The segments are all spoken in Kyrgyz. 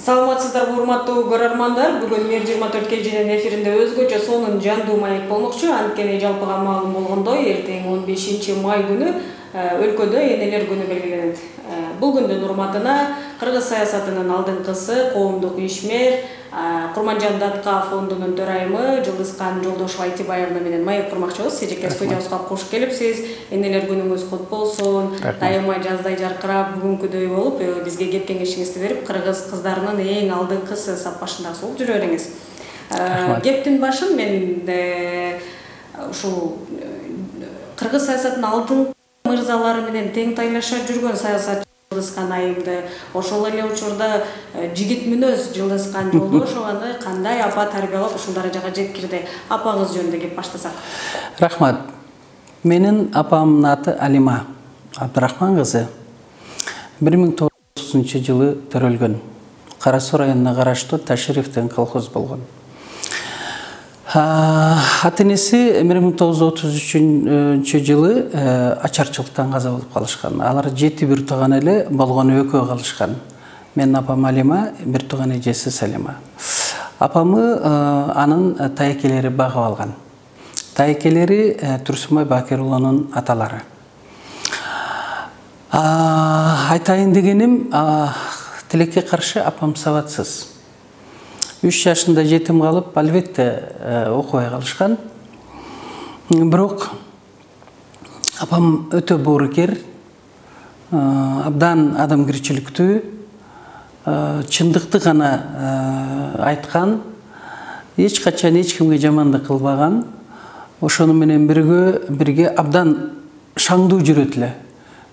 Саламатсыздарбы урматтуу көрөрмандар, бүгүн Мир 24 кежинин эфиринде өзгөчө сонун жандуу маек болмокчу. Анткени жалпыга маалым болгондой, эртең 15 май күнү өлкөдө энелер күнү белгиленет. Бул күндүн урматына кыргыз саясатынын алдыңкысы, коомдук ишмер Курманжан Датка фондунун төрайымы Жылдызкан Жолдошова Айтибаевна менен маек курмакчыбыз. Сижекке студиябызга кош келипсиз. Энелер күнүңүз кут болсун. Дайыма жаздай жаркырап, бүгүнкүдөй болуп, бизге кеп кеңешиңизди берип, кыргыз кыздарынын эң алдыңкысы сап башында болуп жүрө бериңиз. Кептин башын мен ушул кыргыз саясатынын алдыңкы мырзалары менен тең тайлаша жүргөн саясатчы Жылдызкан айымды, ошол эле учурда жигит мүнөз Жылдызкан Жолдошованы кандай апа тарбиялап ушул даражага жеткирди? Апаңыз жөнүндө кеп баштасак. Рахмат. Менин апамдын аты Алима Абдрахман кызы. 1930 жылы төрөлгөн. Кара Суу районуна караштуу Таширевден колхоз болгон. Ата-энеси 1933 жылы ачарчылыктан каза болуп калышкан. Алар 7 бир тууган эле болгону экөө калышкан. Менин апам Алима, бир тууган эжеси Салима. Апамы анын тайкелери багып алган. Тайкелери Турсунбай Бакирулунун аталары. Айтайын дегеним, тилекке каршы апам сабатсыз. 3 жашында жетим калып, албетте окубай калышкан. Бирок апам өтө боорукер, абдан адамгерчиликтүү, чындыкты гана айткан, эч качан эч кимге жамандык кылбаган. Ошону менен бирге абдан шаңдуу жүрөт эле.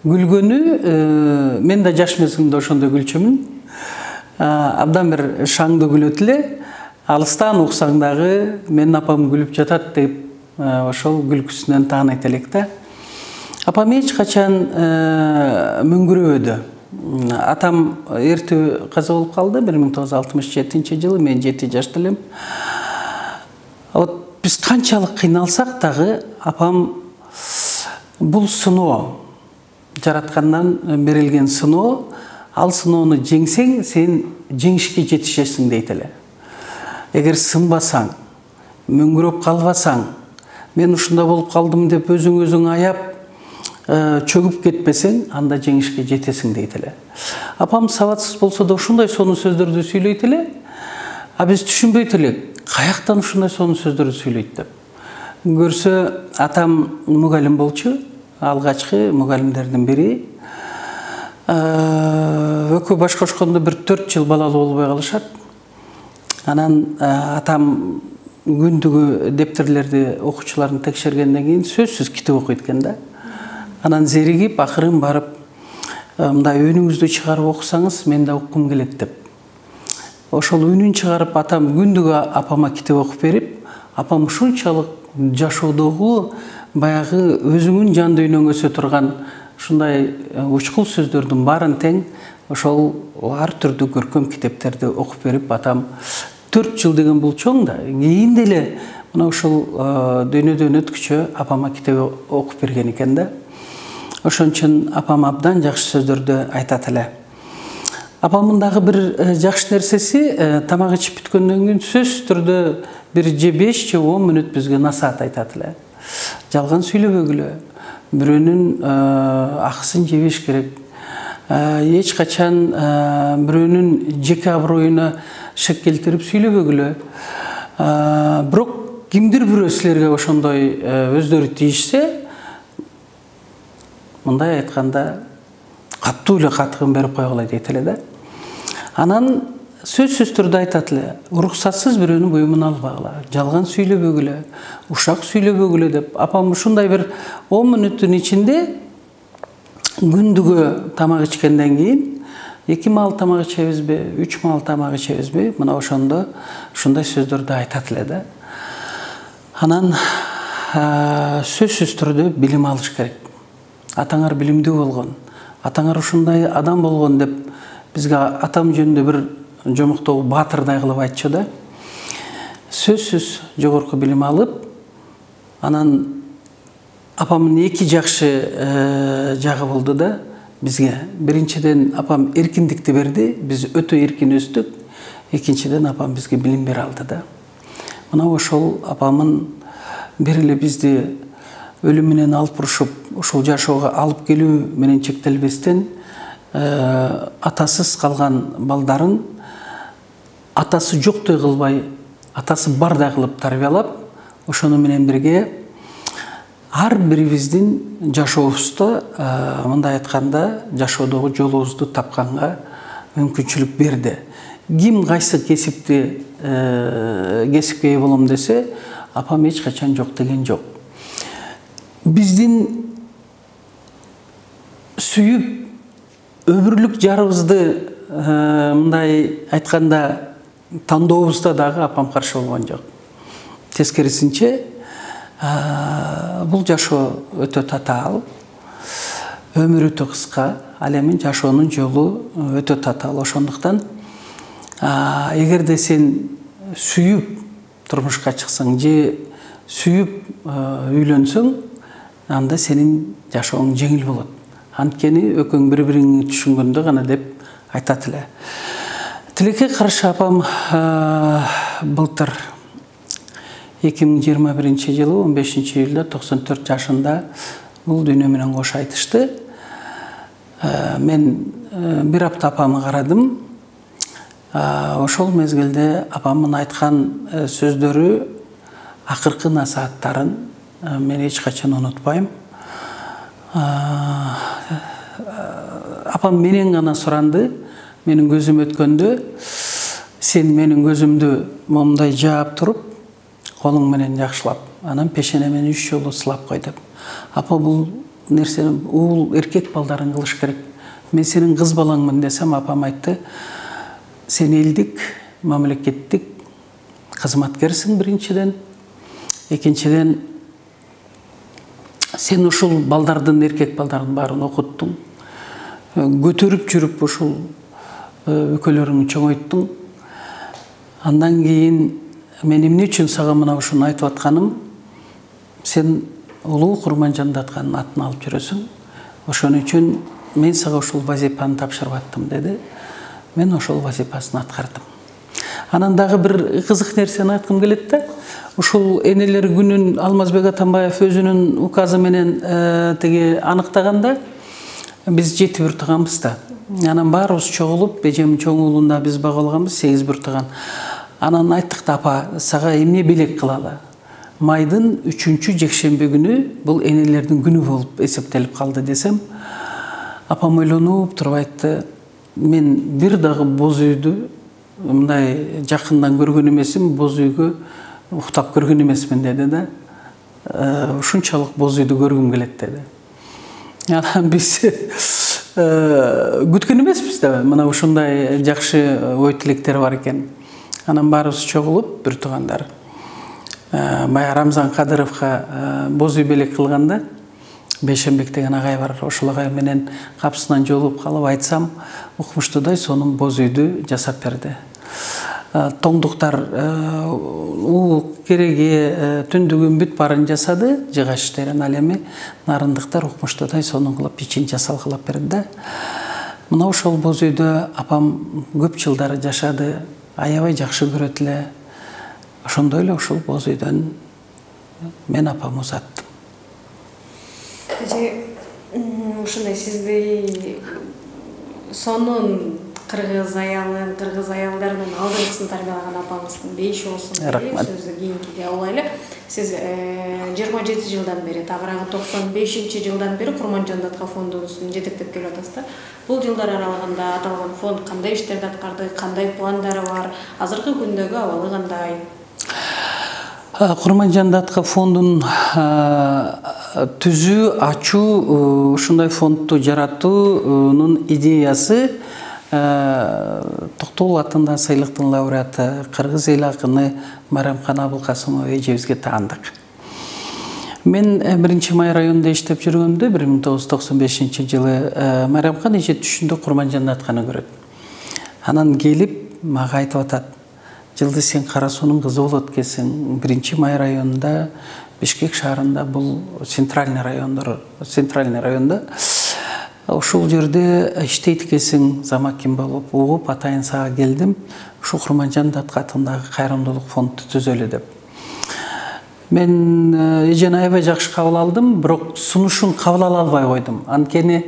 Гүлгөнү мен да жаш мезгилимде ошондой күлчүмүн. Абдан бир шаңдуу күлөт эле. Алыстан уксаң дагы менин апам күлүп жатат деп ошол күлкүсүнөн тааныйт элек да. Апам эч качан мөңгүрөбөдү. Атам эртөө каза болуп калды 1967 жылы, мен 7 жашта элем. Вот биз канчалык кыйналсак дагы апам бул сыноо, жараткандан берилген сыноо, ал сыноону жеңсең, сен жеңишке жетишесиң дейт эле. Эгер сынбасаң, мөңгүрөп калбасаң, мен ушунда болуп калдым деп өзүң аяп, чөгүп кетпесең, анда жеңишке жетесиң дейт эле. Апам сабатсыз болсо да ушундай сонун сөздөрдү сүйлөйт эле. Биз түшүнбөйт элек, каяктан ушундай сонун сөздөрдү сүйлөйт деп. Көрсө, атам мугалим болчу, алгачкы мугалимдердин бири. Өкө баш кошкондо бир 4 жыл балалуу болбой калышат. Анан атам күндүгү дептерлерди окуучулардын текшергенден кийин сөзсүз китеп окуйт экен да. Анан зеригип, акырын барып, мындай үнүңүздү чыгарып окусаңыз, мен да уккум келет деп. Ошол үнүн чыгарып, атам күндүгү апама китеп окуп берип, апам ушунчалык жашоодогу баягы өзүнүн жан дүйнөң өсө турган ушундай учкул сөздөрдүн баарын тең ошол ар түрдүү көркөм китептерди окуп берип, атам 4 жыл деген бул чоң да. Кийин деле мына ушул дүйнөдөн өткүчө апама китеп окуп берген экен да. Ошон үчүн апам абдан жакшы сөздөрдү айтат эле. Апамдын дагы бир жакшы нерсеси, тамак ичип бүткөндөн кийин сөзсүз түрдө бир 5 же 10 мүнөт бизге насаат айтат эле. Жалган сүйлөбөгүлө, бирөөнүн акысын жебеш керек. Эч качан бирөөнүн жеке аброюна шек келтирип сүйлөбөгүлө. Бирок кимдир бирөө силерге ошондой өздөрү тийишсе, мындай айтканда катуу эле катыгын берип койгула дейт эле да. Анан сөзсүз түрдө айтат эле, уруксатсыз бирөөнүн буюмун албагыла, жалган сүйлөбөгүлө, ушак сүйлөбөгүлө деп. Апам ушундай бир 10 мүнөттүн ичинде күндүгү тамак ичкенден кийин 2 маал тамак ичебизби, 3 маал тамак ичебизби, мына ошондо ушундай сөздөрдү айтат эле да. Анан сөзсүз түрдө билим алыш керек. Атаңар билимдүү болгон, атаңар ушундай адам болгон деп бизге атам жөнүндө бир жомуктоо баатырдай кылып айтчу да. Сөзсүз жогорку билим алып, анан апамдын 2 жакшы жагы болду да. бизге. Биринчиден апам эркиндикти берди, биз өтө эркин өстүк. Экинчиден апам бизге билим бере алды да. Мына ошол апамын бир эле бизди өлүм менен алып урушуп, ушул жашоого алып келүү менен чектелбестен атасыз калган балдарын атасы жоктой кылбай, атасы бардай кылып тарбиялап, ошону менен бирге ар бирибиздин жашообузда, мындай айтканда, жашоодогу жолубузду тапканга мүмкүнчүлүк берди. Ким кайсы кесипке ээ болом десе, апам эч качан жок деген жок. Биздин сүйүп өмүрлүк жарыбызды мындай айтканда тандообузда дагы апам каршы болгон жок. Тескерисинче, бул жашоо өтө татаал, өмүр өтө кыска, ал эми жашоонун жолу өтө татаал. Ошондуктан эгерде сен сүйүп турмушка чыксаң же сүйүп үйлөнсөң, анда сенин жашооң жеңил болот. Анткени экөөң бири-бириңи түшүнгөндө гана деп айтат эле. Тилекке каршы апам былтыр 2021-жылы 15-июлда 94 жашында бул дүйнө менен кош айтышты. Мен бир апта апамы карадым. Ошол мезгилде апамдын айткан сөздөрү, акыркы насааттарын мен эч качан унутпайм. Апам менен гана суранды, менин көзүм өткөндө, сен менин көзүмдү момундай жаап туруп, колуң менен жакшылап, анан пешенемен 3 жолу сылап кой деп. Апа, бул нерсени уул эркек балдарын кылыш керек. Мен сенин кыз балаңмын десем, апам айтты, сен элдик, мамлекеттик кызматкерсиң биринчиден. Экинчиден, сен ушул балдардын, эркек балдардын баарын окуттуң. Көтөрүп жүрүп ушул өкөлөрүңдү чоңойттуң. Андан кийин мен эмне үчүн сага мына ушуну айтып атканым, сен улуу Курманжанды атканын атын алып жүрөсүң. Ошон үчүн мен сага ушул вазифаны тапшырып аттым деди. Мен ошол вазифасын аткардым. Анан дагы бир кызык нерсени айткым келет да. Ушул энелер күнүн Алмазбек Атамбаев өзүнүн указы менен теге аныктаганда биз 7 бир тыганбыз да. Анан баарыбыз чогулуп, эжем чоң уулунда биз багалганбыз 8 бир тыган. Анан айттык да, апа, сага эмне белек кылалы? Майдын 3-чү жекшемби күнү бул энелердин күнү болуп эсептелип калды десем, апам ойлонуп туруп айтты, мен бир дагы боз үйдү мындай жакындан көргөн эмесмин, боз үйгө уктап көргөн эмесмин деди да. Ушунчалык боз үйдү көргүм келет деди. Анан биз күткөн эмеспиз да, мына ушундай жакшы ой тилектер бар экен. Анан баарыбыз чогулуп, бир туугандар бая Рамзан Кадыровго боз үй белек кылганда, Бейшенбек деген агай бар, ошол агай менен капсынан жолугуп калып айтсам, укмуштуудай сонун боз үйдү жасап берди. Тоңдуктар кереги түндүгүн бүт баарын жасады, жыгач иштерин, ал эми нарындыктар укмуштуудай сонун кылып ичин жасалгылап берди да. Мына ошол боз үйдө апам көп жылдар жашады, аябай жакшы көрөт эле. Ошондой эле ушул боз үйдөн мен апамы узаттым. Ушундай сизди сонун кыргыз аялдарынын алдыңкысын тарбиялаган апаңыздын бейиши болсун деп сөздү кийинкиге улайлы. Сиз 27 жылдан бери, тагыраагы 95-жылдан бери Курманжан Датка фондунун жетектеп келип атасыз да. Бул жылдар аралыгында аталган фонд кандай иштерди аткарды, кандай пландары бар, азыркы күндөгү абалы кандай? Курманжан Датка фондун түзүү, ачуу, ушундай фондду жаратуунун идеясы Токтогул атында сыйлыктын лауреаты кыргыз эл акыны Марамкан Абылкасымова эжебизге таандык. Мен 1-Май районунда иштеп жүргөндө 1995-жылы Марамкан эже түшүндө Курманжан Датканы көрөт. Анан келип мага айтып атат, жылды сен Кара суунун кызы болот экенсиң. 1-Май районунда, Бишкек шаарында, бул центральный районда ошол жерде иштейт экенсиң замакин болуп угуп атайын сага келдим, ушу Курманжан Датка атындагы кайрымдуулук фондду түзөлү деп. Мен эжени аябай жакшы кабыл алдым, бирок сунушун кабыл ала албай койдум. Анткени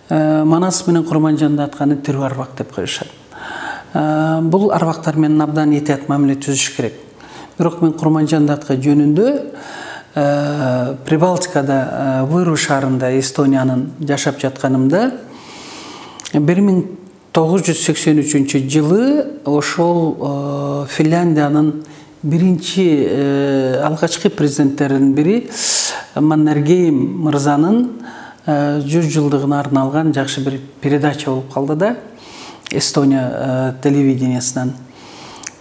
Манас менен Курманжан Датканы тирүү арбак деп коюшат. Бул арбактар менен абдан этият мамиле түзүш керек. Бирок мен Курманжан Датка жөнүндө Прибалтикада, Выру шаарында, Эстониянын жашап жатканымда 1983 жылы ошол Финляндиянын биринчи алгачкы президенттеринин бири Маннергейм мырзанын 100 жылдыгына арналган жакшы бир передача болуп калды да, Эстония телевидениясынан.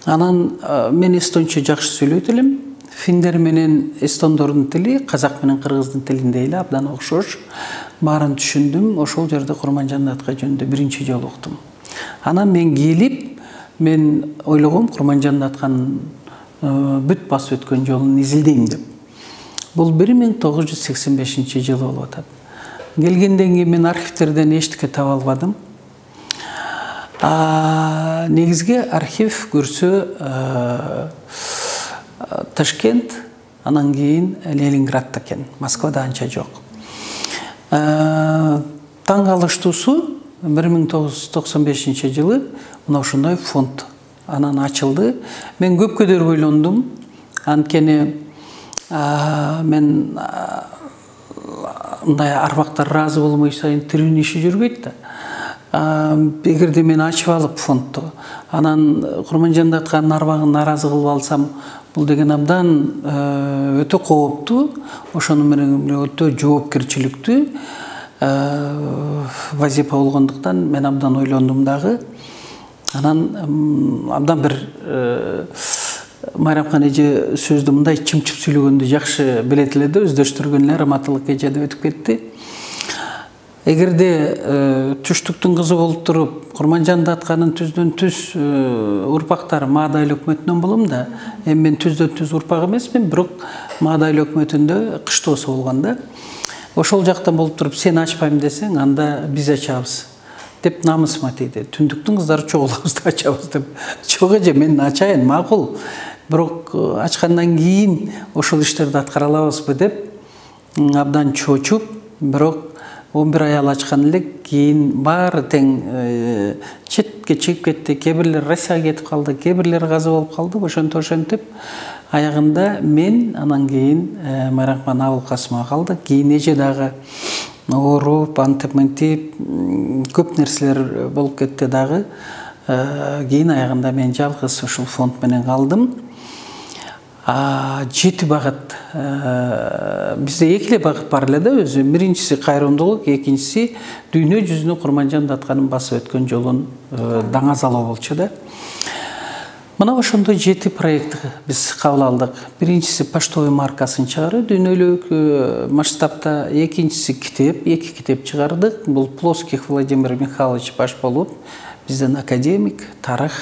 Анан мен эстончо жакшы сүйлөйт элем. Финдер менен эстондордун тили казак менен кыргыздын тилиндей эле абдан окшош. Баарын түшүндүм. Ошол жерде Курманжан Датка жөнүндө биринчи жолу уктум. Анан мен келип, мен ойлогом Курманжан Датканын бүт басып өткөн жолун изилдейм деп. Бул 1985 жылы болуп атат. Келгенден кийин мен архивтерден эчтеке таба албадым. Негизги архив көрсө Ташкент, анан кийин Ленинградта экен, Москвада анча жок. Таң калыштуусу 1995 жылы мына ушундай фонд анан ачылды. Мен көп көтөрүп ойлондум. Анткени мен мындай арбактар ыраазы болмой сайын тирүүнүн иши жүрбөйт да. Эгерде мен ачып алып фондду, анан Курманжан Датканын арбагын нааразы кылып алсам, бул деген абдан өтө кооптуу, ошону менен өтө жоопкерчиликтүү вазифа болгондуктан мен абдан ойлондум дагы. Анан абдан бир Майрамкан эже сөздү мындай чымчып сүйлөгөндү жакшы билет эле да, өздөштүргөн эле Раматылык эже деп өтүп кетти. Эгерде түштүктүн кызы болуп туруп, Курманжан Датканын түздөн түз урпактары Маадайлы өкмөтүнөн болом да, эми мен түздөн түз урпак эмесмин, бирок Маадайлы өкмөтүндө кыштоосу болгон да. Ошол жактан болуп туруп, сен ачпайм десең, анда биз ачабыз деп намысыма тийди. Түндүктүн кыздары чогулабыз да ачабыз деп. Жок эже, мен ачайын, макул. Бирок ачкандан кийин ошол иштерди аткара алабызбы деп абдан чочуп, бирок 11 аял ачкан эле, кийин баары тең четке чыгып кетти. Кээ бирлер Россияга кетип калды, кээ бирлер каза болуп калды. Ошентип аягында мен, анан кийин Майрамкан Абылкасымова калды. Кийин эже дагы ооруп, антип көп нерселер болуп кетти дагы. Кийин аягында мен жалгыз ушул фонд менен калдым. 7 багыт, бизде 2 багыт бар эле да өзү. Биринчиси кайрымдуулук, экинчиси дүйнө жүзүнө Курманжан Датканын басып өткөн жолун даңазалоо болчу да. Мына ошондой 7 проекти биз кабыл алдык. Биринчиси поштовый маркасын чыгаруу, дүйнөлүк масштабта. Экинчиси китеп, 2 китеп чыгардык. Бул Плоских Владимир Михайлович баш болуп, бизден академик, тарых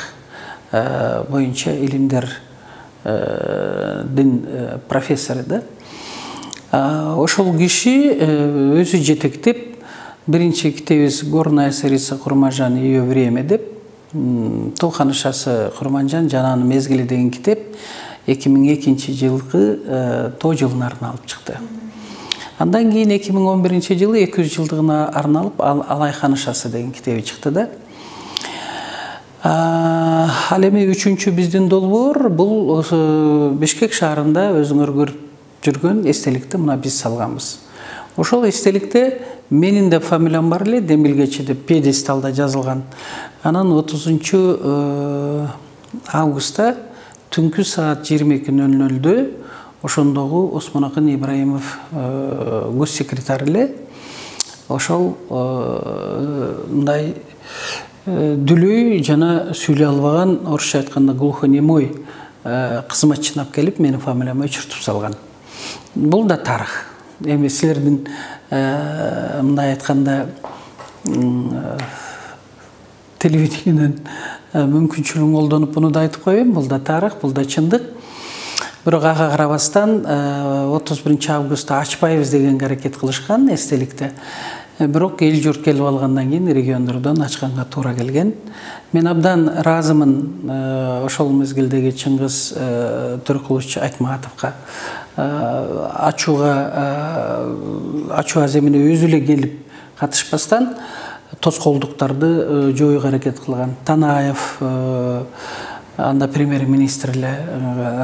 боюнча илимдер дин профессору да. Ошол киши өзү жетектеп, биринчи китебиз Горная царица Курманжан и ее время деп, Тоо ханышасы Курманжан жананын мезгили деген китеп 2002 жылкы Тоо жылына арналып чыкты. Андан кийин 2011 жылы 200 жылдыгына арналып Алай ханышасы деген китеби чыкты да. Ал эми 3-чү биздин долбоор бул Бишкек шаарында өзүңөр көрүп жүргөн эстеликти мына биз салганбыз. Ошол эстеликте менин де фамилиям бар эле, Демилгечи деп пьедесталда жазылган. Анан 30 августта түнкү саат 22:00 ошондогу Осмонакын Ибраимов гос секретарь эле ошол мындай дүлөй жана сүйлөй албаган, орусча айтканда глухонемой кызматчыны алып келип менин фамилияма өчүртүп салган. Бул да тарых. Эми силердин мындай айтканда телевидениеден мүмкүнчүлүгүн колдонуп буну да айтып коеюн. Бул да тарых, бул да чындык. Бирок ага карабастан 31 августта ачпайбыз деген аракет кылышкан эстеликте. Бирок эл журт келип алгандан кийин региондордон ачканга туура келген. Мен абдан ыраазымын ошол мезгилдеги Чыңгыз Төрөкулович Айтматовго ачуу аземине өзү эле келип катышпастан тоскоолдуктарды жоюуга аракет кылган. Танаев, анда премьер-министр эле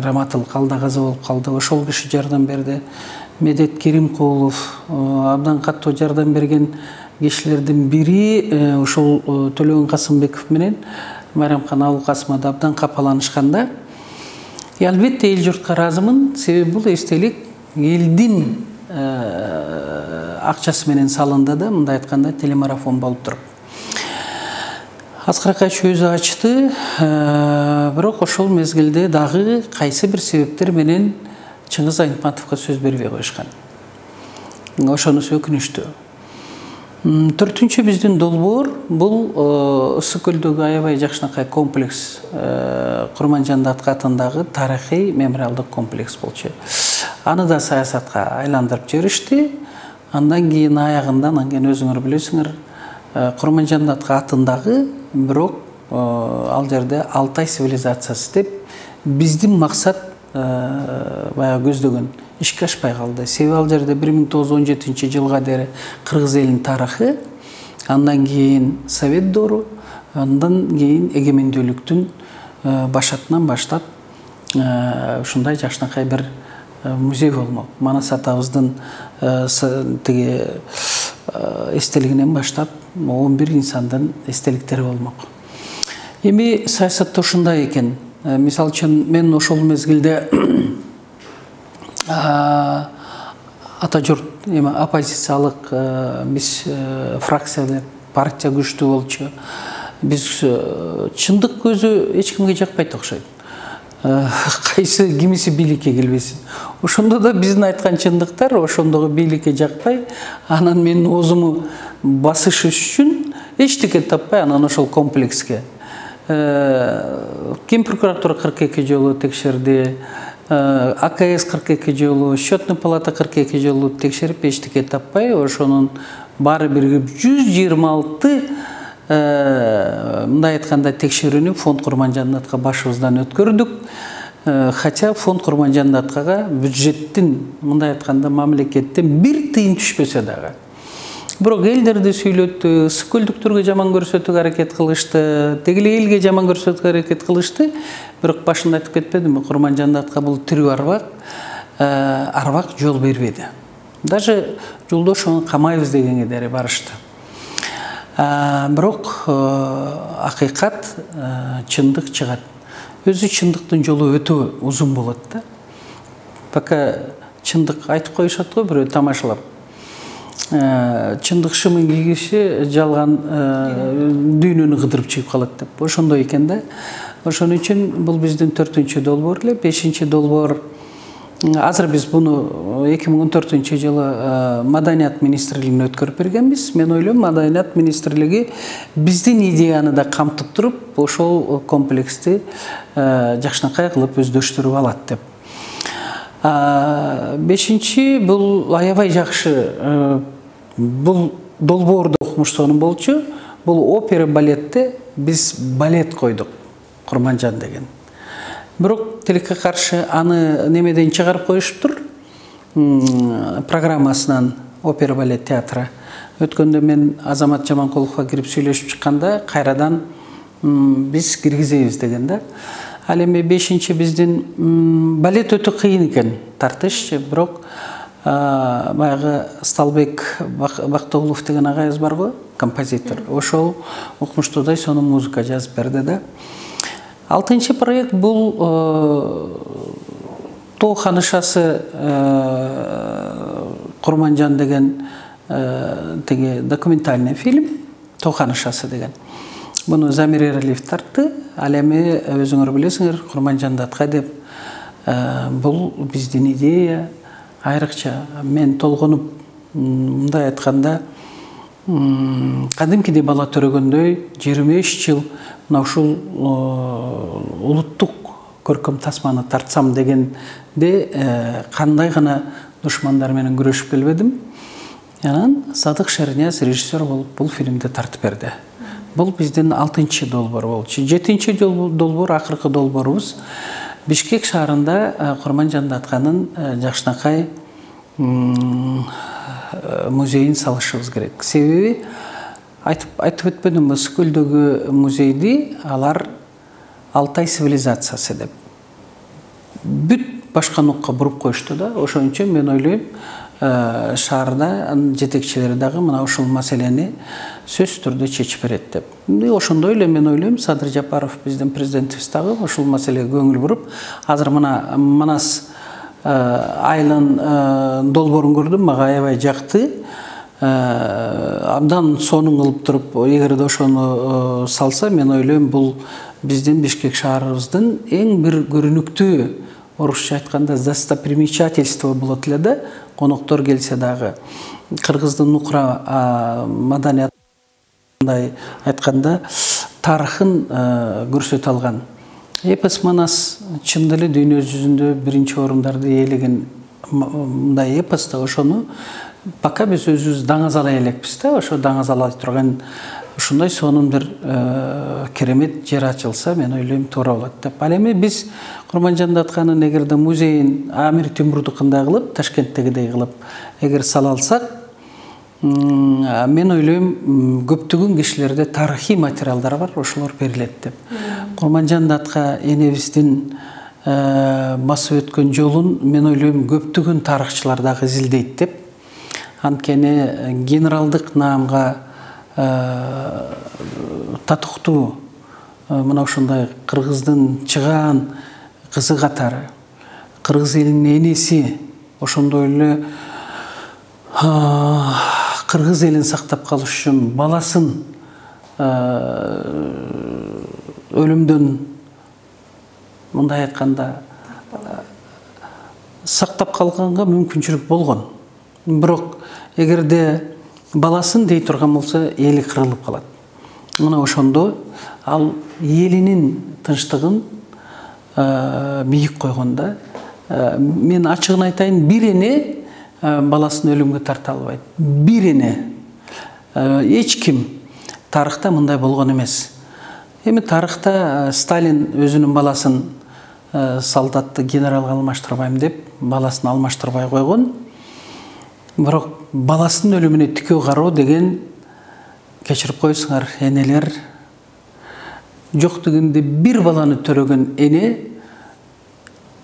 Раматыл Калдагазы болуп калды. Ошол киши жардам берди. Медет Керимкулов абдан каттуу жардам берген кишилердин бири ошол Төлөгөн Касымбеков менен Майрамкан Абылкасымова да абдан капаланышканда. Албетте эл журтка ыраазымын, себеби бул эстелик элдин акчасы менен салынды да, мындай айтканда телемарафон болуп туруп. Аскар Акаевич өзү ачты, бирок ошол мезгилде дагы кайсы бир себептер менен Чыңгыз Айтматовго сөз бербей коюшкан. Ошонусу өкүнүчтүү. Төртүнчү биздин долбоор бул Ысык көлдөгү аябай Жакшынакай комплекс, Курманжан атындагы тарыхый мемориалдык комплекс болчу. Аны да саясатка айландырып жиберишти. Андан кийин аягында, анан өзүңөр билесиңер, Курманжан атындагы, бирок ал жерде Алтай цивилизациясы деп биздин максат баягы көздөгөн ишке ашпай калды. Себеби ал жерде 1917-жылга дейин кыргыз элинин тарыхы, андан кийин Совет доору, андан кийин эгемендүүлүктүн башатынан баштап ушундай Жакшынакай бир музей болмок. Манас атабыздын тиги эстелигинен баштап 11 инсандын эстеликтери болмок. Эми саясатта ушундай экен. Мисал үчүн мен ошол мезгилде ата журт оппозициялык биз фракция партия күчтүү болчу. Биз чындык өзү эч кимге жакпайт окшойт. Кайсы кимиси бийликке келбесин. Ошондо да биздин айткан чындыктар ошондогу бийликке жакпай, анан менин оозуму басыш үчүн эчтеке таппай анан ошол комплекске Кен прокуратура 42 жолу текшерди, АКС 42 жолу, Счетный палата 42 жолу текшерип эчтеке таппай, ошонун баары биригип 126 мындай айтканда текшерүүнү фонд Курманжанатка башыбыздан өткөрдүк. Хотя фонд Курманжанатка бюджеттин мындай айтканда мамлекеттен бир тыйын түшпөсө дагы. Бирок элдерди сүйлөттү, ысык көлдүктөргө жаман көрсөтүүгө аракет кылышты, тегиле элге жаман көрсөтүүгө аракет кылышты. Бирок башында айтып кетпедимби, Курманжанатка бул тирүү арбак жол бербеди. Даже жолдош камайбыз дегенге дери барышты. Бирок акыйкат, чындык чыгат. Өзү чындыктын жолу өтө узун болот да. Пока чындык айтып коюшат го бирөө тамашалап. Чындык шымын кийгиши жалган дүйнөнү кыдырып чыгып калат деп. Ошондой экен да. Ошон үчүн бул биздин 4-чү долбоор эле. 5-чи долбоор азыр биз буну 2014-жылы Маданият министрлигине өткөрүп бергенбиз. Мен ойлойм, Маданият министрлиги биздин идеяны да камтып туруп, ошол комплексти Жакшынакай кылып өздөштүрүп алат деп. 5-чи бул аябай жакшы бул долбоордо окумуштугум болчу. Бул опера балетте биз балет койдук, Курманжан деген. Бирок тилекке каршы аны немеден чыгарып коюшуптур. Программасынан опера балет театры. Өткөндө мен Азамат Жаманкуловго кирип сүйлөшүп чыкканда кайрадан биз киргизебиз деген да. Ал эми 5-чи биздин балет өтө кыйын экен, тартыш, бирок баягы Сталбек Бактоолов деген агайыбыз бар го, композитор. Ошол окумуштуудай сонун музыка жазып берди да. 6-чы проект бул Тоо ханышасы Курманжан деген теги документальный фильм, Тоо ханышасы деген. Буну Замир Эралиев тартты. Ал эми өзүңөр билесиңер, Курманжандатка деп бул биздин идея. Айрыкча мен толгонуп мындай айтканда кадимкидей бала төрөгөндөй 25 жыл мына ушул улуттук көркөм тасманы тартсам дегенде кандай гана душмандар менен күрөшүп келбедим. Анан Садык Шернияз режиссер болуп бул фильмди тартып берди. Бул биздин 6-чы долбоор болчу. 7-чи долбоор, акыркы долбоорубуз Бишкек шаарында Курманжан Датканын жакшынакай музейин салышыбыз керек. Себеби айтып өтпөдүмбү, Скөлдөгү музейди алар Алтай цивилизациясы деп бүт башка нукка буруп коюшту да. Ошон үчүн мен ойлойм, шаарда жетекчилери дагы мына ушул маселени сөзсүз түрдө чечип берет деп. Ошондой эле мен ойлойм, Садыр Жапаров биздин президентибиз дагы ушул маселеге көңүл буруп, азыр мына Манас айылын долбоорун көрдүм, мага аябай жакты. Абдан сонун кылып туруп, эгерде ошону салса, мен ойлойм, бул биздин Бишкек шаарыбыздын эң бир көрүнүктүү, орусча айтканда достопримечательство болот эле да. Коноктор келсе дагы кыргыздын нукра маданиятындай айтканда тарыхын көрсөтө алган. Эпос Манас чындап эле дүйнө жүзүндө биринчи орундарды ээлеген мындай эпос да. Ошону пока биз өзүбүз даңазалай элекпиз да. Ошо даңазалай турган ушундай сонун бир керемет жер ачылса, мен ойлойм туура болот деп. Ал эми биз Курманжан Датканын эгерде музейин Амир Темурдукундай кылып, Ташкенттегидей кылып эгер сала алсак, мен ойлойм, көптөгөн кишилерде тарыхый материалдар бар, ошолор берилет деп. Курманжан Датка энебиздин басып өткөн жолун мен ойлойм көптөгөн тарыхчылар дагы изилдейт деп. Анткени генералдык наамга татыктуу мына ушундай кыргыздын чыгаан кызы катары, кыргыз элинин энеси, ошондой эле кыргыз элин сактап калыш үчүн баласын өлүмдөн, мындай айтканда, сактап калганга мүмкүнчүлүк болгон. Бирок эгерде баласын дей турган болсо, эли кырылып калат. Мына ошондо ал элинин тынчтыгын бийик койгонда, мен ачыгын айтайын, бир эне баласын өлүмгө тарта албайт. Бир эне. Эч ким тарыхта мындай болгон эмес. Эми тарыхта Сталин өзүнүн баласын солдатты генералга алмаштырбайм деп, баласын алмаштырбай койгон. Бирок баласынын өлүмүнө тикөө кароо деген, кечирип коесуңар энелер, жок дегенде бир баланы төрөгөн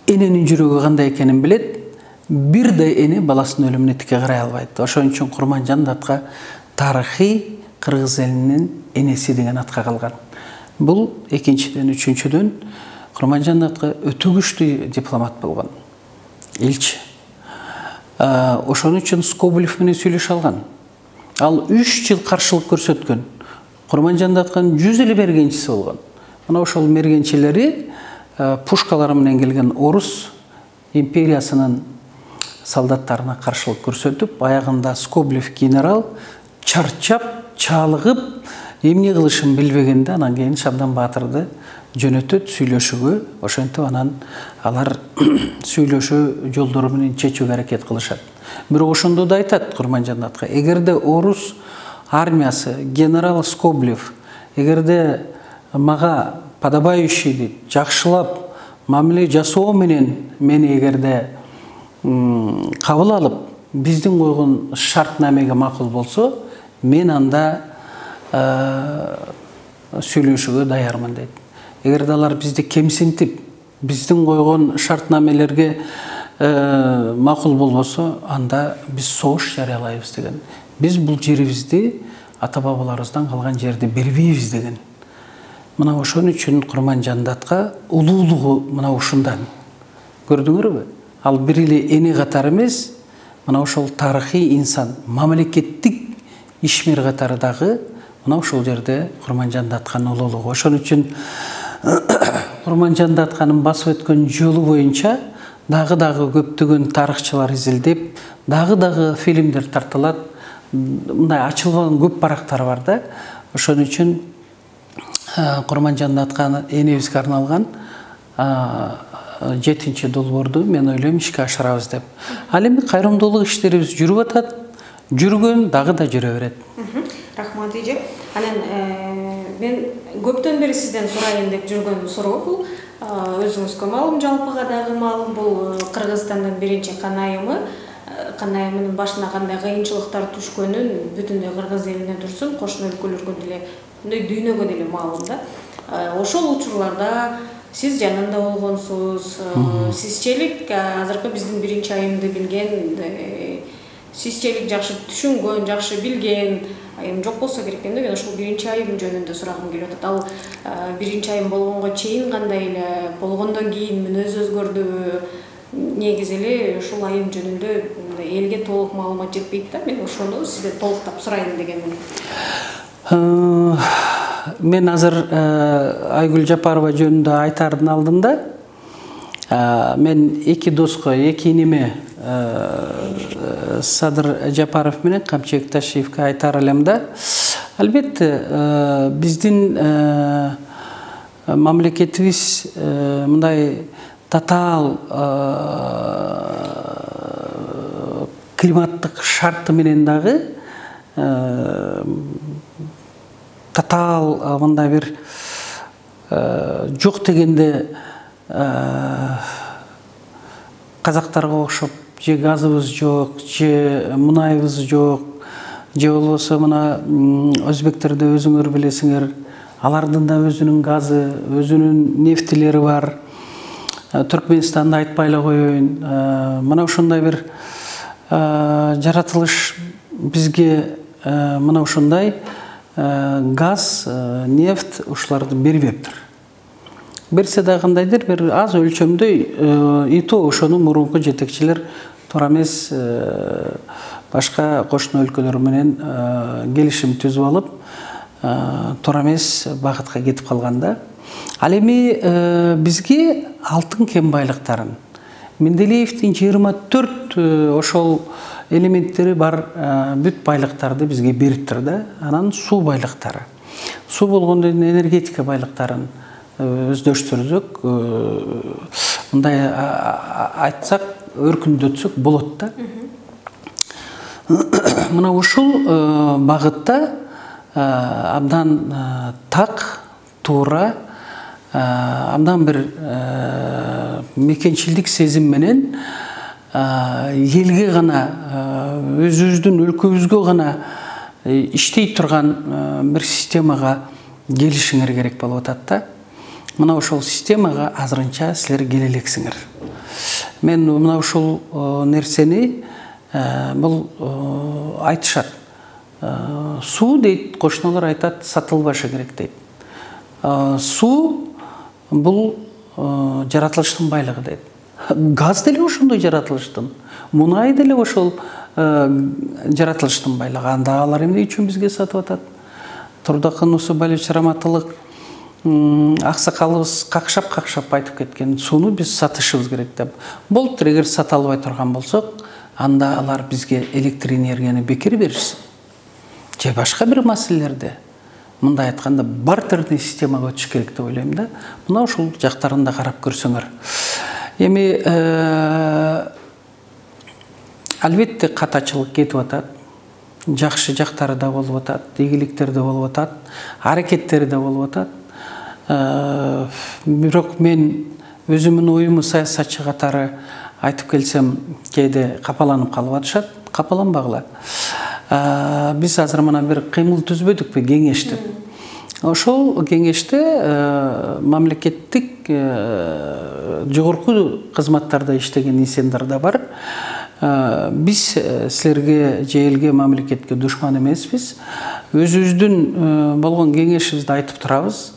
эненин жүрөгү кандай экенин билет, бирдей эне баласынын өлүмүнө тике карай албайт. Ошон үчүн Курманжан Датка тарыхый кыргыз элинин энеси деген атка калган. Бул экинчиден, үчүнчүдөн Курманжан Датка өтө күчтүү дипломат болгон, элчи. Ошон үчүн Скоблев менен сүйлөшө алган. Ал 3 жыл каршылык көрсөткөн. Курманжан Датканын 100 эле мергенчиси болгон. Мына ошол мергенчилери пушкалары менен келген орус империясынын солдаттарына каршылык көрсөтүп, аягында Скоблев генерал чарчап, чалыгып, эмне кылышын билбегенде, анан кийин Шабдан Баатырды жөнөтөт сүйлөшүүгө. Ошентип анан алар сүйлөшүү жолдору менен чечүүгө аракет кылышат. Бирок ошондо да айтат Курманжан Датка, эгерде орус армиясы, генерал Скоблев, эгерде мага подобающий дейт, жакшылап мамиле жасоо менен мени эгерде кабыл алып, биздин койгон шартнамеге макул болсо, мен анда сүйлөшүүгө даярмын дейт. Эгерде алар бизди кемсинтип, биздин койгон шартнамелерге макул болбосо, анда биз согуш жарыялайбыз деген. Биз бул жерибизди ата бабаларыбыздан калган жерди бербейбиз деген. Мына ошон үчүн Курманжан Датка улуулугу мына ушундан. Көрдүңөрбү? Ал бир эле эне катары эмес, мына ошол тарыхый инсан, мамлекеттик ишмер катары дагы мына ошол жерде Курманжан Датканын улуулугу. Ошон үчүн Курманжан Датканын басып өткөн жолу боюнча дагы көптөгөн тарыхчылар изилдеп, дагы фильмдер тартылат. Мындай ачылбаган көп барактар бар да. Ошон үчүн Курманжан Датканы энебизге арналган 7-долбоорду мен ойлойм ишке ашырабыз деп. Ал эми кайрымдуулук иштерибиз жүрүп атат. жүргөн дагы да жүрө берет. Рахмат эже. Анан мен көптөн бери сизден сурайын деп жүргөн суроо бул. Өзүңүзгө маалым, жалпыга дагы маалым, бул Кыргызстандын биринчи кан айымы. Кан айымынын башына кандай кыйынчылыктар түшкөнүн бүтүндөй Кыргыз элине турсун, кошуна өлкөлөргө деле, мындай дүйнөгө деле маалым да. Ошол учурларда сиз жанында болгонсуз, сизчелик азыркы биздин биринчи айымды билген, сизчелик жакшы түшүнгөн, жакшы билген айым жок болсо керек да. Мен ошол биринчи айым жөнүндө сурагым келип атат. Ал биринчи айым болгонго чейин кандай эле, болгондон кийин мүнөзү өзгөрдүбү? Негизи эле ушул айым жөнүндө элге толук маалымат жетпейт да. Мен ошону сизден толуктап сурайын дегенмин. Мен азыр Айгүл Жапарова жөнүндө айтардын алдында мен эки доско, эки иниме Садыр Жапаров менен Камчыбек Ташиевке айтар элем да. Албетте биздин мамлекетибиз мындай татаал климаттык шарты менен дагы татаал мындай бир жок дегенде казактарга окшоп же газыбыз жок, же мунайыбыз жок, же болбосо мына өзбектерди өзүңөр билесиңер, алардын да өзүнүн газы, өзүнүн нефтилери бар. Түркменистанды айтпай эле коеюн. Мына ушундай бир жаратылыш бизге мына ушундай газ, нефть ушуларды бербептир. Берсе да кандайдыр бир аз өлчөмдөй ИТО ошонун мурунку жетекчилер туура эмес башка кошуна өлкөлөр менен келишим түзүп алып туура эмес багытка кетип калган да. Ал эми бизге алтын кен байлыктарын Менделеевдин 24 ошол элементтери бар бүт байлыктарды бизге бериптир да. Анан суу байлыктары. Суу болгондо энергетика байлыктарын өздөштүрдүк. Мындай айтсак, өркүндөтсөк болот да. Мына ушул багытта абдан так, туура, абдан бир мекенчилдик сезим менен элге гана, өзүбүздүн өлкөбүзгө гана иштей турган бир системага келишиңер керек болуп атат да. Мына ошол системага азырынча силер келе элексиңер. Мен мына ушул нерсени бул айтышат. Суу дейт, кошуналар айтат, сатылбашы керек дейт. Суу бул жаратылыштын байлыгы дейт. Газ деле ошондой жаратылыштын, мунай деле ошол жаратылыштын байлыгы. Анда алар эмне үчүн бизге сатып атат? Турдакын Усубалевич Раматылык аксакалыбыз какшап айтып кеткен, сууну биз сатышыбыз керек деп. Болуптур, эгер сата албай турган болсок, анда алар бизге электр энергияны бекер беришсин. Же башка бир маселелерде, мындай айтканда, бартерный системага өтүш керек деп ойлойм да. Мына ушул жактарын да карап көрсөңөр. Эми албетте катачылык кетип атат. Жакшы жактары да болуп атат, ийгиликтер да болуп атат, аракеттери да болуп атат. Бирок мен өзүмдүн оюму саясатчы катары айтып келсем, кээде капаланып калып атышат. Капаланбагыла. Биз азыр мына бир кыймыл түзбөдүкпү, кеңештеп. Ошол кеңеште мамлекеттик жогорку кызматтарда иштеген инсандар да бар. Биз силерге же элге, мамлекетке душман эмеспиз. Өзүбүздүн болгон кеңешибизди айтып турабыз.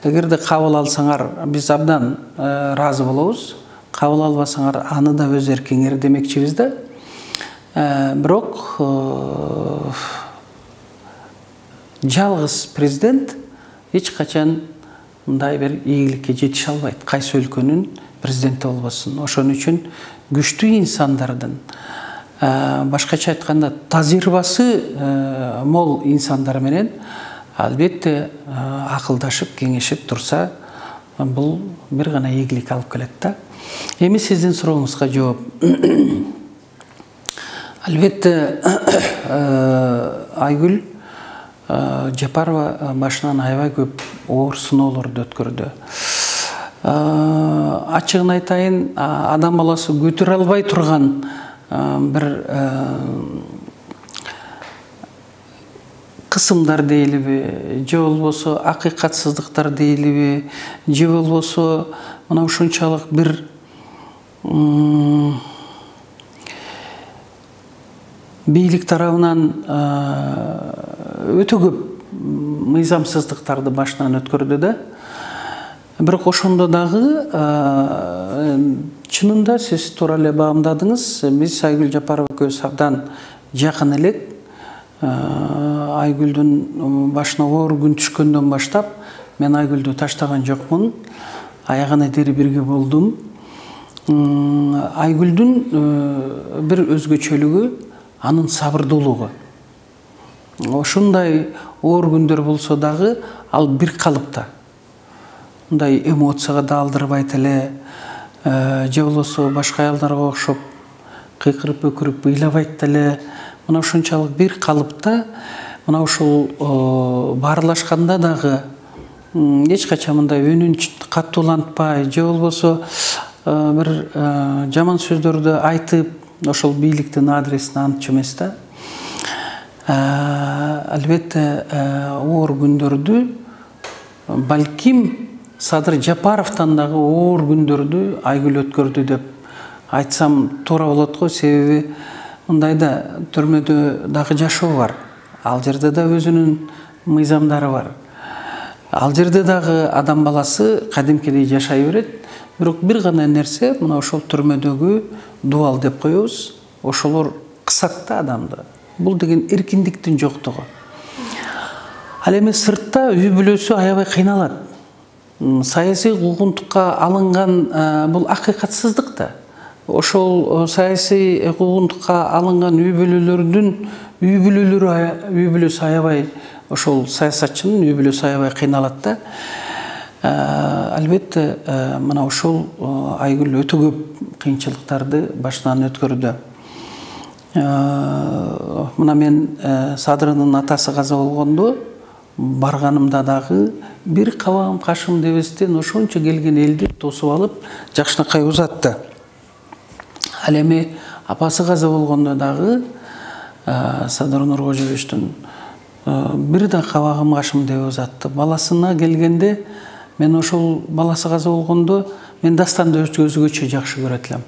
Эгерде кабыл алсаңар, биз абдан ыраазы болобуз. Кабыл албасаңар, аны да өз эркиңер демекчибиз да. Бирок жалгыз президент эч качан мындай бир ийгиликке жетише албайт. Кайсы өлкөнүн президенти болбосун. Ошон үчүн күчтүү инсандардын, башкача айтканда тазирбасы мол инсандар менен албетте акылдашып, кеңешип турса, бул бир гана ийгилик алып келет да. Эми сиздин сурооңузга жооп. Албетте Айгүл Жапарова башынан аябай көп оор сыноолорду өткөрдү. Ачыгын айтайын, адам баласы көтөрө албай турган бир кысымдар дейлиби, же болбосо акыйкатсыздыктар дейлиби, же болбосо мына ушунчалык бир бийлик тарабынан өтө көп мыйзамсыздыктарды башынан өткөрдү да. Бирок ошондо дагы чынында сиз туура эле баамдадыңыз, биз Айгүл Жапарова экөөбүз абдан жакын элек. Айгүлдүн башына оор күн түшкөндөн баштап мен Айгүлдү таштаган жокмун. Аягына дери бирге болдум. Айгүлдүн бир өзгөчөлүгү анын сабырдуулугу. Ошундай оор күндөр болсо дагы ал бир калыпта. Мындай эмоцияга да алдырбайт эле, же болбосо башка аялдарга окшоп кыйкырып өкүрүп ыйлабайт эле. Мына ушунчалык бир калыпта, мына ушул баарлашканда дагы эч качан мындай үнүн каттуулантпай, же болбосо бир жаман сөздөрдү айтып, ошол бийликтин адресине антчу эмес да. Албетте оор күндөрдү балким Садыр Жапаровтан дагы оор күндөрдү Айгүл өткөрдү деп айтсам туура болот го, себеби мындайда түрмөдө дагы жашоо бар. Ал жерде да өзүнүн мыйзамдары бар. Ал жерде дагы адам баласы кадимкидей жашай берет. Бирок бир гана нерсе, мына ошол түрмөдөгү дуал деп коебуз, ошолор кысат да адамды. Бул деген эркиндиктин жоктугу. Ал эми сыртта үй бүлөсү аябай кыйналат. Саясий куугунтукка алынган бул акыйкатсыздык да. Ошол саясий куугунтукка алынган үй бүлөсү аябай, ошол саясатчынын үй бүлөсү аябай кыйналат да. Албетте мына ошол Айгүл өтө көп кыйынчылыктарды башынан өткөрдү. Мына мен Садырынын атасы каза болгондо барганымда дагы бир кабагым кашым дебестен ошончо келген элди тосуп алып жакшынакай узатты. Ал эми апасы каза болгондо дагы Садыр Нуркожоевичтин бир да кабагым кашым деп узатты. Баласына келгенде мен ошол баласы каза болгондо мен Дастанды өзгөчө жакшы көрөт элем.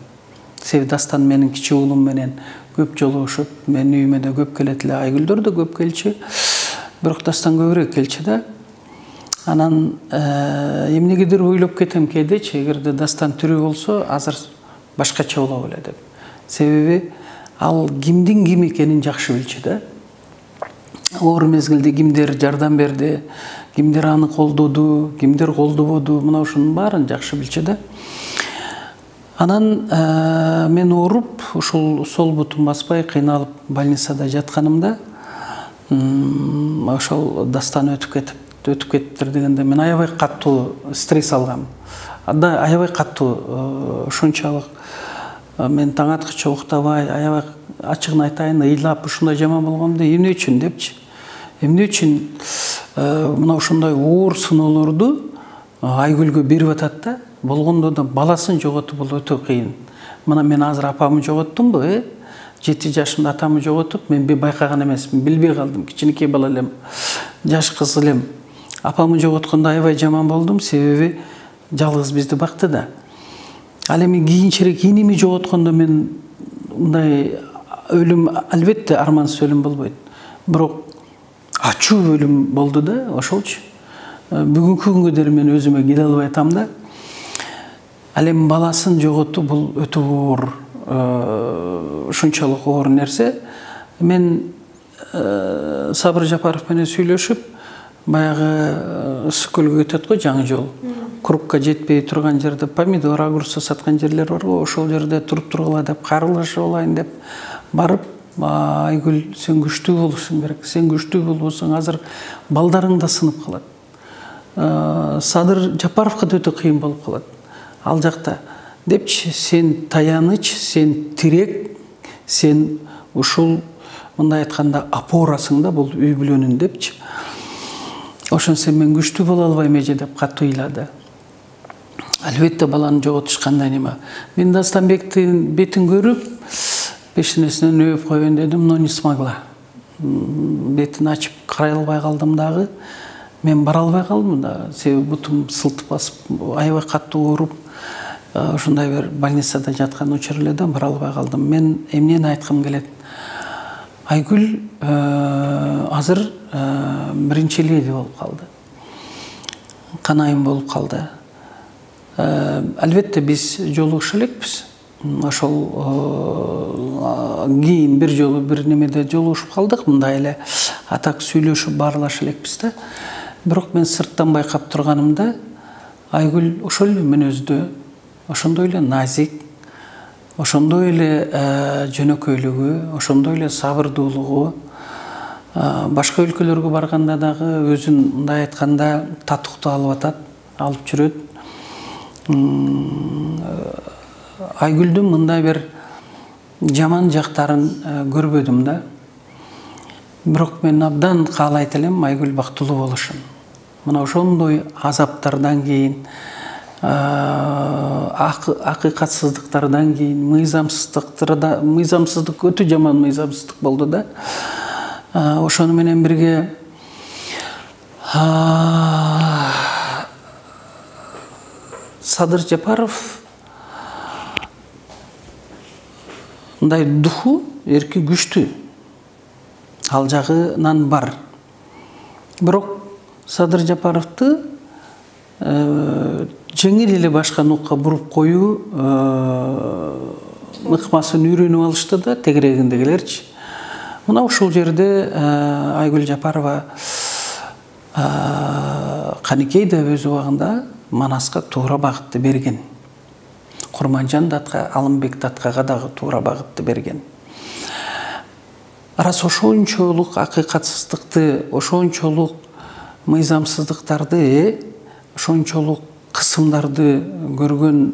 Себеби Дастан менин кичи уулум менен көп жолугушуп, менин үйүмө да көп келет эле, Айгүлдөр да көп келчү. Бирок Дастан көбүрөөк келчү да. Анан эмнегедир ойлоп кетем кээдечи, эгерде Дастан тирүү болсо, азыр башкача боло эле деп. Себеби ал кимдин ким экенин жакшы билчү да. Оор мезгилде кимдер жардам берди, кимдер аны колдоду, кимдер колдободу, мына ушунун баарын жакшы билчү да. Анан мен ооруп, ушул сол бутум баспай кыйналып больницада жатканымда ошол Дастан өтүп кетиптир дегенде мен аябай каттуу стресс алгам. Аябай каттуу, ушунчалык мен таң аткыча уктабай, аябай ачыгын айтайын, ыйлап ушундай жаман болгондо эмне үчүн депчи. Эмне үчүн мына ушундай оор сыноолорду Айгүлгө берип атат да. Болгондо да баласын жоготуу бул өтө кыйын. Мына мен азыр апамы жоготтумбу, 7 жашымда атамы жоготуп, мен байкаган эмесмин, билбей калдым. Кичинекей бала элем, жаш кыз элем. Апамы жоготкондо аябай жаман болдум, себеби жалгыз бизди бакты да. Ал эми кийинчерээк иними жоготкондо мен мындай өлүм, албетте армансыз өлүм болбойт. Бирок ачуу өлүм болду да, ошолчу. Бүгүнкү күнгө дейин мен өзүмө келе албай атам да. Ал эми баласын жоготуу бул өтө оор, ушунчалык оор нерсе. Мен Сабыр Жапаров менен сүйлөшүп, баягы Сүкөлгө кетет го, жаңы жол. Крупка жетпей турган жерде помидор, огурцы саткан жерлер бар го, ошол жерде туруп тургула деп, каарылашып алайын деп барып, Айгүл, сен күчтүү болушуң керек. Сен күчтүү болбосоң азыр балдарың да сынып калат. Садыр Жапаровго да өтө кыйын болуп калат. Ал жакта депчи, сен таяныч, сен тирек, сен ушул мындай айтканда опорасың да бул үй бүлөнүн депчи. Ошонсо мен күчтүү боло албайм эже деп катуу ыйлады. Албетте баланы жоготуш кандай неме. Мен Дастамбектин бетин көрүп, пешенесинен өбүп коеюн дедим, но не смогла. Бетин ачып карай албай калдым дагы. Мен бара албай калдым да, себеби бутум сылтып басып, аябай катуу ооруп, ошондой бир больницада жаткан учур эле да, бара албай калдым. Мен эмнени айткым келет? Айгүл азыр биринчи леди болуп калды. Канайым болуп калды. Албетте биз жолугуша элекпиз. Ошол кийин бир жолу бир немеде жолугушуп калдык, мындай эле атак сүйлөшүп баарлаша элекпиз да. Бирок мен сырттан байкап турганымда Айгүл ошол эле мүнөздө, ошондой эле назик, ошондой эле жөнөкөйлүгү, ошондой эле сабырдуулугу, башка өлкөлөргө барганда дагы өзүн мындай айтканда татыктуу алып атат, алып жүрөт. Айгүлдүн мындай бир жаман жактарын көрбөдүм да. Бирок мен абдан каалайт элем Айгүл бактылуу болушун. Мына ошондой азаптардан кийин, акыйкатсыздыктардан кийин, мыйзамсыздык өтө жаман мыйзамсыздык болду да. Ошону менен бирге Садыр Жапаров мындай духу эрки күчтүү. Ал жагынан бар. Бирок Садыр Жапаровду жеңил эле башка нукка буруп коюу ыкмасын үйрөнүп алышты да тегерегиндегилерчи. Мына ушул жерде Айгүл Жапарова Каныкей да өз убагында Манаска туура багытты берген. Курманжан датка, Алымбек Таткага дагы туура багытты берген. Рас ошончолук акыйкатсыздыкты, ошончолук мыйзамсыздыктарды, ошончолук кысымдарды көргөн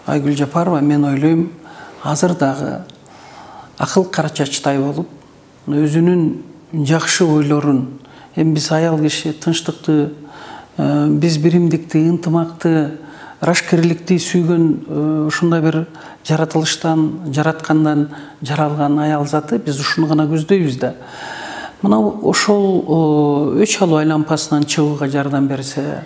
Айгүл Жапарова, мен ойлойм, азыр дагы акыл карачачтай болуп, өзүнүн жакшы ойлорун, эми биз аял киши тынчтыкты, биз биримдикти, ынтымакты, рашкерликти сүйгөн ушундай бир жаратылыштан, жараткандан жаралган аял заты, биз ушуну гана көздөйбүз да. Мына ошол өч алуу айлампасынан чыгууга жардам берсе,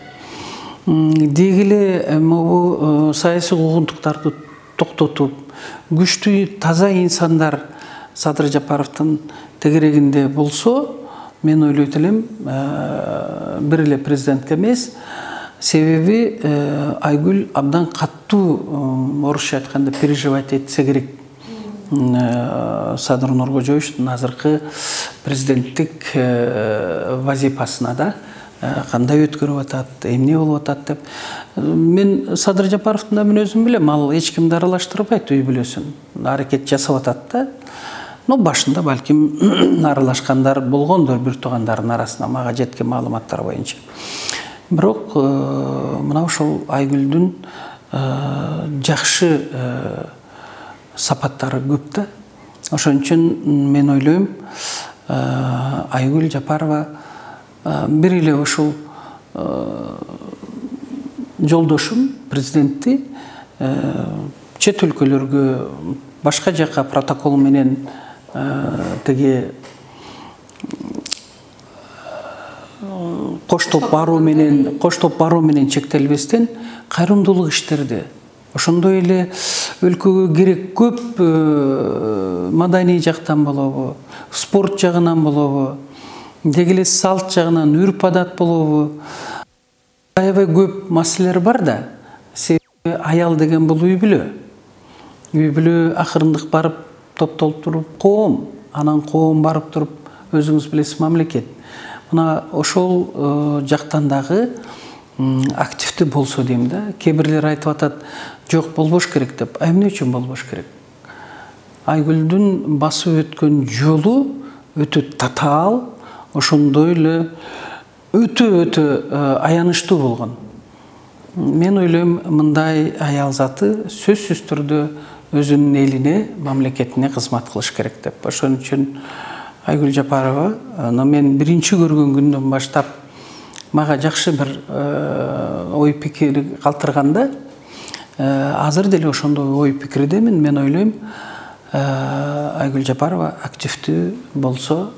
дегиле могу саясий куугунтуктарды токтотуп, күчтүү, таза инсандар Садыр Жапаровдун тегерегинде болсо, мен ойлойт элем, бир эле президентке эмес, себеби Айгүл абдан каттуу, орусча айтканда, переживать этсе керек. Садыр Нуркожоевичтин азыркы президенттик вазифасына да кандай өткөрүп атат, эмне болуп атат деп. Мен Садыр Жапаровдун да мүнөзүн билем, ал эч кимди аралаштырбайт, үй бүлөсүн аракет жасап атат да. Но башында балким аралашкандар болгондор бир туугандардын арасында, мага жеткен маалыматтар боюнча. Бирок мына ошол Айгүлдүн жакшы сапаттары көп да. Ошон үчүн мен ойлойм, Айгүл Жапарова бир эле ушул жолдошум президентти чет өлкөлөргө, башка жака протокол менен теги коштоп баруу менен чектелбестен кайрымдуулук иштерди, ошондой эле өлкөгө керек көп маданий жактан болобу, спорт жагынан болобу, деги эле салт жагынан, үрп адат болобу, аябай көп маселелер бар да. Себеби аял деген бул үй бүлө. Үй бүлө акырындык барып топтолуп туруп коом, анан коом барып туруп өзүңүз билесиз мамлекет. Мына ошол жактан дагы активдүү болсо дейм да. Кээ бирлер айтып атат, жок болбош керек деп. Эмне үчүн болбош керек? Айгүлдүн басып өткөн жолу өтө татаал, ошондой эле өтө аянычтуу болгон. Мен ойлойм, мындай аял заты сөзсүз түрдө өзүнүн элине, мамлекетине кызмат кылыш керек деп. Ошон үчүн Айгүл Жапарова, мен биринчи көргөн күндөн баштап мага жакшы бир ой пикир калтырганда, азыр деле ошондой ой пикирдемин. Мен ойлойм, Айгүл Жапарова активдүү болсо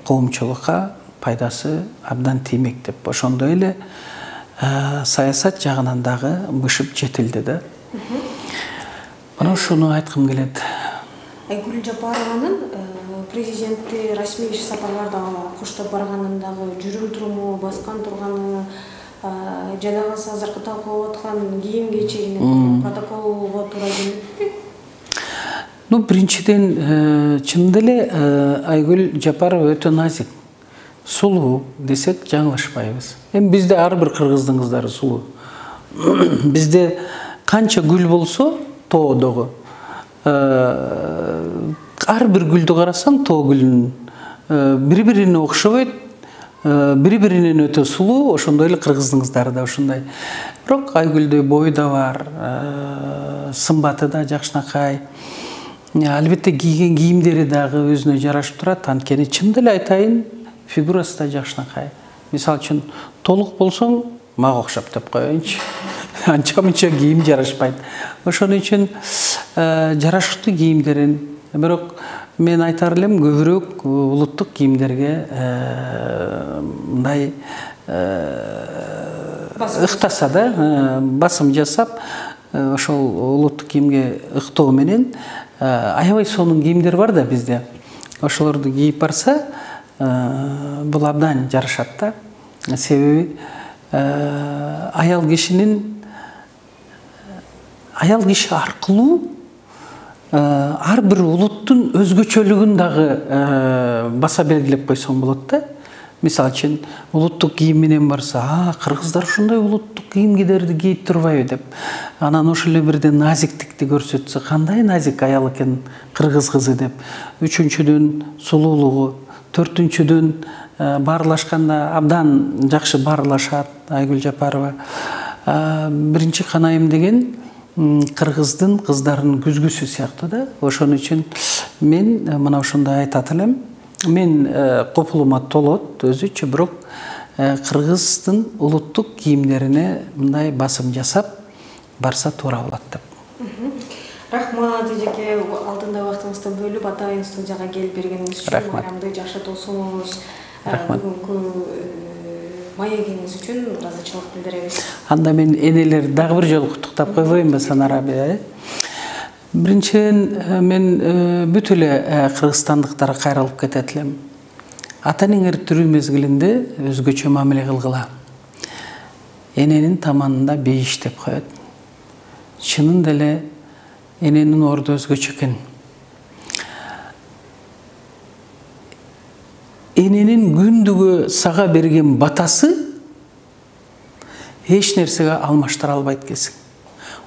коомчулукка пайдасы абдан тиймек деп. Ошондой эле саясат жагынан дагы бышып жетилди да. Мына ушуну айткым келет. Айгүл Жапарованын президентти расмий иш сапарларда коштоп барганын дагы жүрүм туруму, баскан турганы, жана азыркы талкуулап аткан кийим кечегине протоколго туура келет. Биринчиден, чындап эле Айгүл Жапарова өтө назик, сулуу десек жаңылышпайбыз. Эми бизде ар бир кыргыздын кыздары сулуу. Бизде канча гүл болсо, тоодогу ар бир гүлдү карасаң, тоо гүлүнүн бири-бирине окшобойт, бири-биринен өтө сулуу, ошондой эле кыргыздын кыздары да ошондой. Бирок Айгүлдөй бою да бар, сымбаты да жакшынакай. Албетте кийген кийимдери дагы өзүнө жарашып турат. Анткени чындап эле айтайын, фигурасы да жакшынакай. Мисалы үчүн, толук болсоң, мага окшоп деп коеюнчу. Анча-мынча кийим жарашпайт. Ошон үчүн жарашыктуу кийимдерин, бирок мен айтар элем, көбүрөөк улуттук кийимдерге мындай ыктаса да, басым жасап, ошол улуттук кийимге ыктоо менен аябай сонун кийимдер бар да бизде. Ошолорду кийип барса, бул абдан жарашат да. Себеби аял киши аркылуу ар бир улуттун өзгөчөлүгүн дагы баса белгилеп койсоң болот да. Мисалы үчүн, улуттук кийим менен барса, кыргыздар ушундай улуттук кийим кидерди кийип турбайбы деп. Анан ошол эле бирден назиктикти көрсөтсө, кандай назик аял экен кыргыз кызы деп. Үчүнчүдөн сулуулугу, төртүнчүдөн баарлашканда абдан жакшы баарлашат Айгүл Жапарова. Биринчи канайым деген кыргыздын кыздарынын күзгүсү сыяктуу да. Ошон үчүн мен мына ошондой айтат элем. Мен копулума толот өзүчө, бирок кыргыздын улуттук кийимдерине мындай басым жасап барса туура болот деп. Рахмат эжеке, алдында убактыңызды бөлүп атайын студияга келип бергениңиз үчүн, майрамды жакшы тосуңуз, бүгүнкү маегиңиз үчүн ыраазычылык билдиребиз. Анда мен энелерди дагы бир жолу куттуктап койбоймунбу, Санара? Биринчиден, мен бүт эле кыргызстандыктарга кайрылып кетет элем. Ата-энеңер тирүү мезгилинде өзгөчө мамиле кылгыла. Эненин таманында бейиш деп коет. Чынында эле эненин орду өзгөчө экен. Эненин күндүгү сага берген батасы эч нерсеге алмаштыра албайт экенсиң.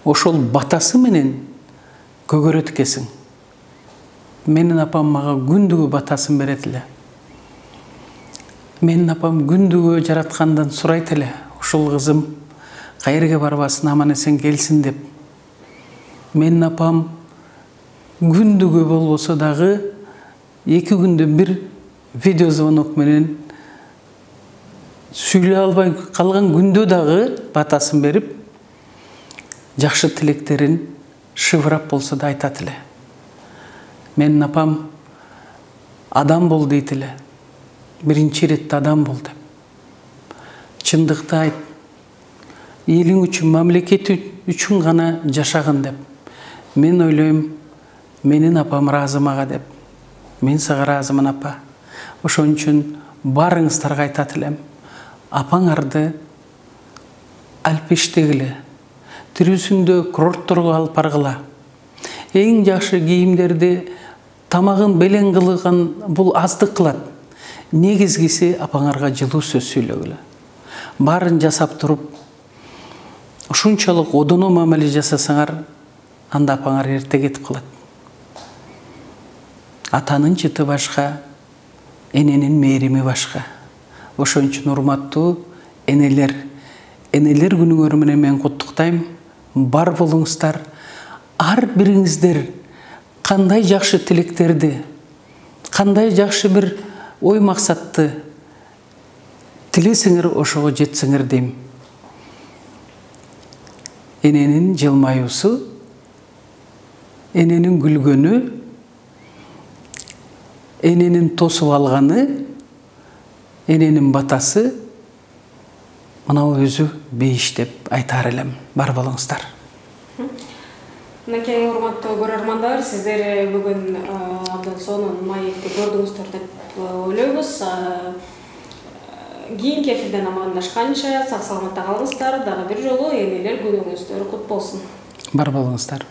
Ошол батасы менен көгөрөт экенсиң. Менин апам мага күндүгү батасын берет эле. Менин апам күндүгү жараткандан сурайт эле, ушул кызым кайерге барбасын, аман эсен келсин деп. Менин апам күндүгү болбосо дагы 2 күндө бир видеозвонок менен сүйлөй албай калган күндө дагы батасын берип, жакшы тилектерин шывырап болсо да айтат эле. Менин апам адам бол дейт эле. Биринчи иретте адам бол деп. Чындыкты айт. Элиң үчүн, мамлекет үчүн гана жашагын деп. Мен ойлойм, менин апам ыраазы мага деп. Мен сага ыраазымын, апа. Ошон үчүн барыңыздарга айтат элем. Апаңарды алпештегиле, тирүүсүндө курортторго алып баргыла. Эң жакшы кийимдерди, тамагын белең кылган бул аздык кылат. Негизгиси апаңарга жылуу сөз сүйлөгүлө. Барын жасап туруп, ушунчалык одоно мамиле жасасаңар, анда апаңар эрте кетип калат. Атанын жыты башка, эненин мээрими башка. Ошон үчүн урматтуу энелер күнүңөр менен мен куттуктайм. Бар болуңуздар. ар бириңиздер кандай жакшы тилектерди, кандай жакшы бир ой максатты тилесеңер ошого жетсеңер дейм. Эненин жылмаюусу, эненин күлгөнү, эненин тосуп алганы, эненин батасы мынау өзү бейиш деп айтар элем. Бар болуңуздар. Мынакей урматтуу көрөрмандар, сиздер бүгүн абдан сонун маекти көрдүңүздөр деп ойлойбуз. Кийинки эфирден амандашканча сак саламатта калыңыздар. Дагы бир жолу энелер күнүңүздөр кут болсун. Бар болуңуздар.